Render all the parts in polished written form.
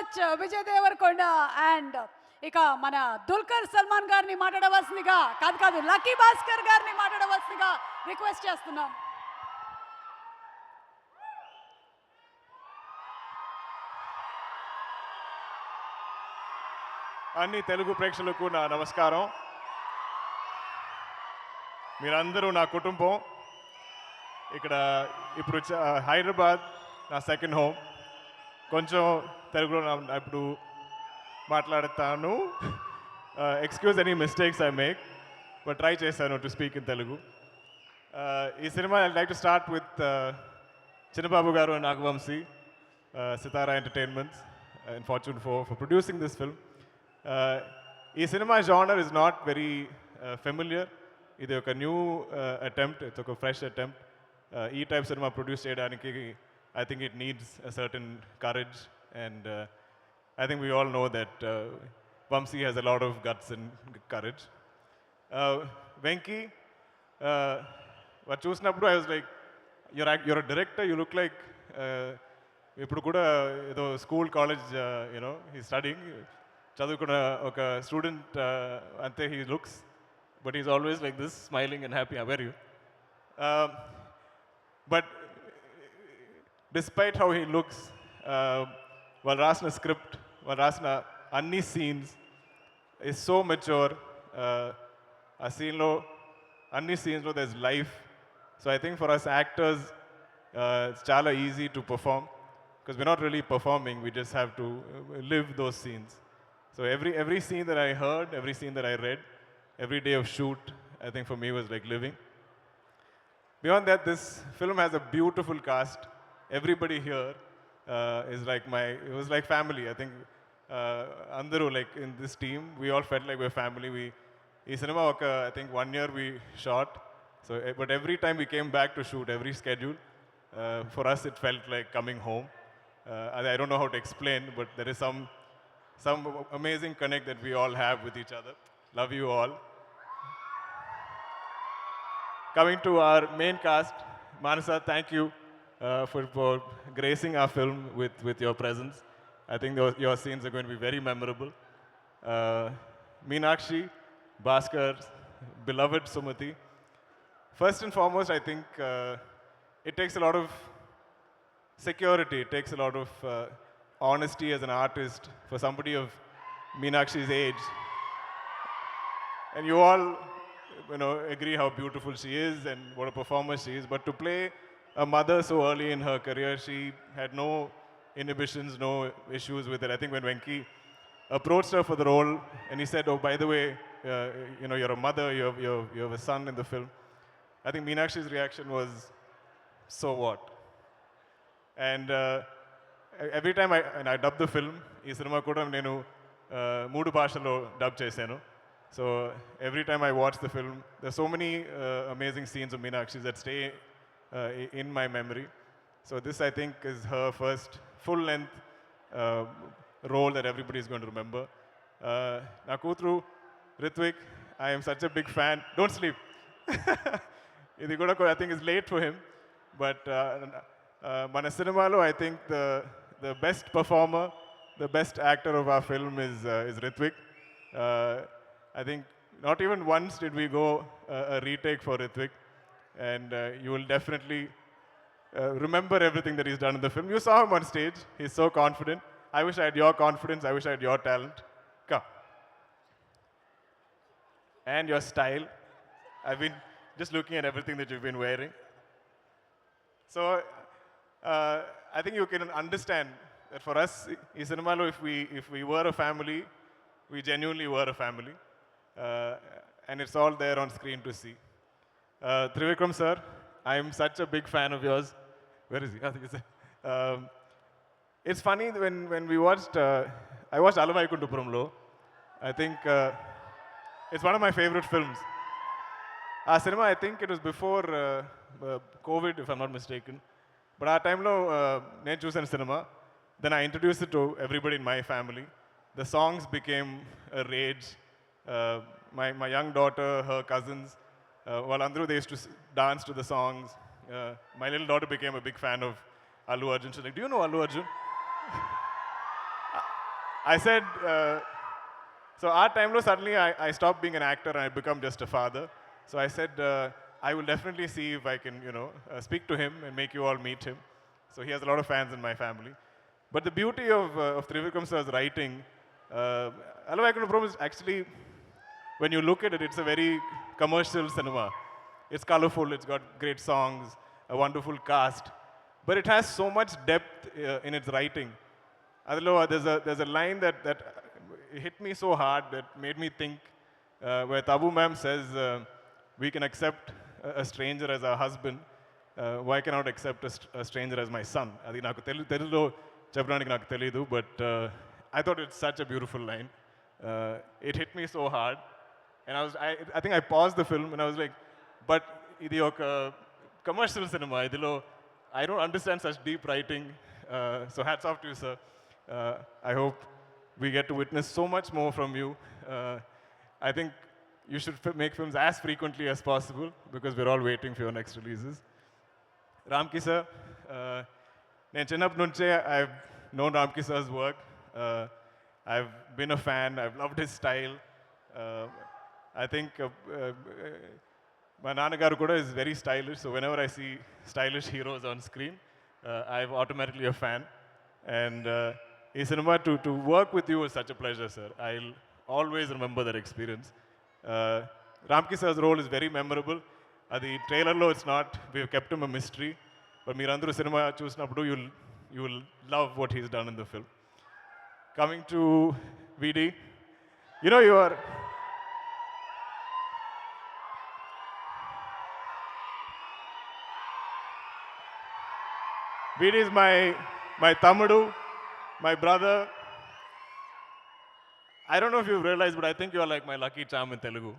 Much Vijay Devarakonda and ఇక మన దుల్కర్ సల్మాన్ గారిని మాట్లాడవలసిందిగా కాదు లక్కీ భాస్కర్ గారిని మాట్లాడవలసిందిగా రిక్వెస్ట్ చేస్తున్నాం. అన్ని తెలుగు ప్రేక్షకులకు నా నమస్కారం. మీరందరూ నా కుటుంబం. ఇక్కడ ఇప్పుడు హైదరాబాద్ నా సెకండ్ హోమ్. కొంచెం తెలుగులో ఇప్పుడు మాట్లాడతాను. Excuse any mistakes I make, but try చేశాను టు స్పీక్ ఇన్ తెలుగు. ఈ cinema I like to start with Chinnababu garu and Nagavamsi, Sithara entertainments and fortune for producing this film. ఈ cinema genre is not very familiar. ఇది ఒక new attempt, it's ఒక fresh attempt. ఈ type cinema produce చేయడానికి I think it needs a certain courage, and I think we all know that Vamsi has a lot of guts and courage. Venky, what chusnappudu I was like, you're a director, you look like ippudu kuda edo school college, you know, he's studying chadukuna oka student ante he looks, but he's always like this, smiling and happy. How are you? But despite how he looks, while rasna script, while rasna anni scenes is so mature. A scene lo, anni scenes lo there's life. So I think for us actors, it's chala easy to perform because we're not really performing. We just have to live those scenes. So every scene that I heard, every scene that I read, every day of shoot, I think for me was like living. Beyond that, this film has a beautiful cast. Everybody here is like it was like family. I think Andaru, like in this team, we all felt like we're family. This cinema, I think 1 year we shot. So, but every time we came back to shoot, every schedule, for us it felt like coming home. I don't know how to explain, but there is some amazing connect that we all have with each other. Love you all. Coming to our main cast, Manasa, thank you. For gracing our film with your presence. I think your scenes are going to be very memorable. Meenakshi, Baskhar, beloved Sumati. First and foremost, I think it takes a lot of security. It takes a lot of honesty as an artist for somebody of Meenakshi's age. And you all, you know, agree how beautiful she is and what a performer she is. But to play a mother so early in her career, she had no inhibitions, no issues with it. I think when Venky approached her for the role and he said, oh, by the way, you know, you're a mother, you have a son in the film. I think Meenakshi's reaction was, so what? And every time I dubbed the film, ee cinema kuda nenu moodu bhashalo dub chesanu. So every time I watch the film, there's so many amazing scenes of Meenakshi that stay in my memory. So this, I think, is her first full-length role that everybody is going to remember. Na kutru Ritwik, I am such a big fan. Don't sleep. Idi kuda I think is late for him, but mana cinemalo, I think the best performer, the best actor of our film is Ritwik. I think not even once did we go a retake for Ritwik. And you will definitely remember everything that he's done in the film. You saw him on stage. He's so confident. I wish I had your confidence. I wish I had your talent. Come. And your style. I've been just looking at everything that you've been wearing. So I think you can understand that for us, in Cinemalo, if we were a family, we genuinely were a family. And it's all there on screen to see. Trivikram sir, I am such a big fan of yours. Where is he? I think it's funny when we watched, I watched Alavaikundapuramlo. I think it's one of my favorite films. Our cinema, I think it was before COVID, if I'm not mistaken. But our time lo nenu chusanu cinema. Then I introduced it to everybody in my family. The songs became a rage. My young daughter, her cousins, while Andru, they used to dance to the songs. My little daughter became a big fan of Allu Arjun. She's like, do you know Allu Arjun? I said, so our time lo suddenly I stopped being an actor and I become just a father. So I said, I will definitely see if I can, speak to him and make you all meet him. So he has a lot of fans in my family. But the beauty of Trivikram sir's writing, Hello I Can Promise, actually, when you look at it, it's a very commercial cinema. It's colorful, it's got great songs, a wonderful cast, but it has so much depth in its writing. Adilo, there's a line that hit me so hard that made me think, where Tabu ma'am says, we can accept a stranger as our husband, why cannot accept a stranger as my son? Adi naku telugulo చెప్పడానికి నాకు తెలీదు, but I thought it's such a beautiful line. It hit me so hard, and I think I paused the film and I was like, but ఇది ఒక commercial cinema, ఇదిలో I don't understand such deep writing, so hats off to you, sir. I hope we get to witness so much more from you. I think you should make films as frequently as possible because we're all waiting for your next releases. Ramki sir, నేను చిన్నప్పటి నుంచే I've known Ramki sir's work. I've been a fan, I've loved his style. I think my నాన్నగారు కూడా is very stylish, so whenever I see stylish heroes on screen, I'm automatically a fan. And in cinema, to work with you was such a pleasure, sir. I'll always remember that experience. Ramki sir's role is very memorable. The trailer lo it's not, we've kept him a mystery, but meerandru cinema chusinapudu you will love what he's done in the film. Coming to VD, you are VD is my tamudu, my brother. I don't know if you've realized, but I think you are like my lucky charm in Telugu.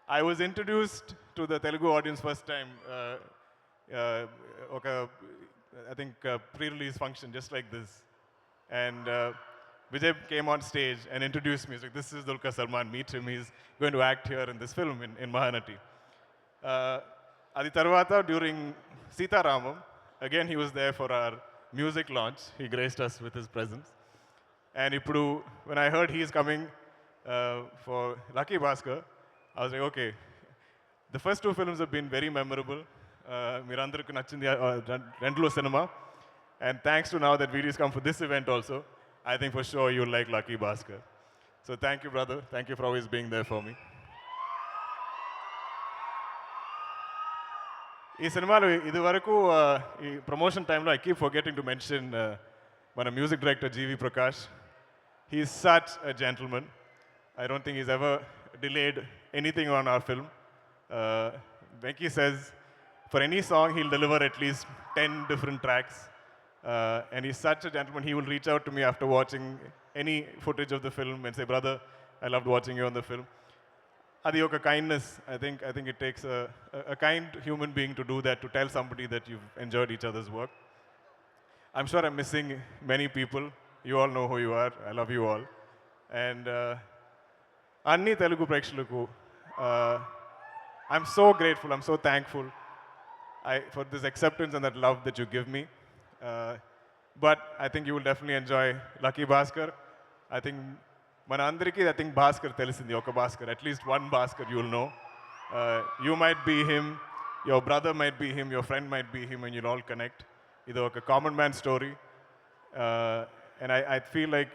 I was introduced to the Telugu audience first time, I think pre-release function, just like this. And Vijay came on stage and introduced me. He's like, this is Dulquer Salmaan, meet him. He's going to act here in this film in Mahanati. Adi Tarvata, during Sita Ramam, again he was there for our music launch. He graced us with his presence. And Ippudu, when I heard he is coming for Lucky Baskhar, I was like, okay, the first two films have been very memorable. Meerandarku nachindi rendulo cinema. And thanks to now that VD's come for this event also, I think for sure you'll like Lucky Baskhar. So thank you, brother. Thank you for always being there for me. ఈ సినిమాలో ఇది వరకు ఈ promotion టైంలో I keep forgetting to mention మన music director GV Prakash. He is such a gentleman. I don't think he's ever delayed anything on our film. Venky says for any song he'll deliver at least 10 different tracks. And he's such a gentleman. He will reach out to me after watching any footage of the film and say, brother, I loved watching you on the film. Adi oka kindness. I think it takes a kind human being to do that, to tell somebody that you've enjoyed each other's work. I'm sure I'm missing many people. You all know who you are. I love you all. And Anni Telugu Prekshalaku, I'm so grateful, I'm so thankful for this acceptance and that love that you give me. But I think you will definitely enjoy Lucky Baskhar. I think Manandriki, I think Baskhar telisindi, oka Baskhar, at least one Baskhar you will know. You might be him, your brother might be him, your friend might be him, and you'll all connect. It's a common man story. And I feel like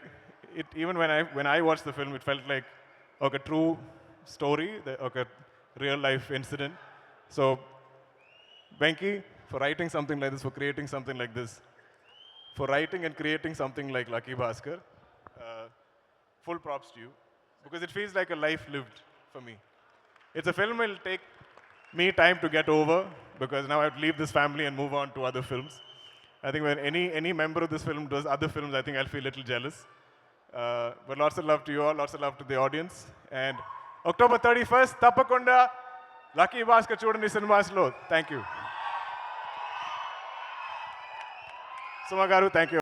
it, even when I watched the film, it felt like a true story, a real life incident. So, Venky, for writing something like this, for creating something like this, for writing and creating something like Lucky Baskhar, full props to you, because it feels like a life lived for me. It's a film will take me time to get over, because now I have to leave this family and move on to other films. I think when any member of this film does other films, I think I'll feel a little jealous. But lots of love to you all, lots of love to the audience. And October 31st, Tapakunda, Lucky Baskhar Chudandi Cinemas lo. Thank you. Suma garu, thank you.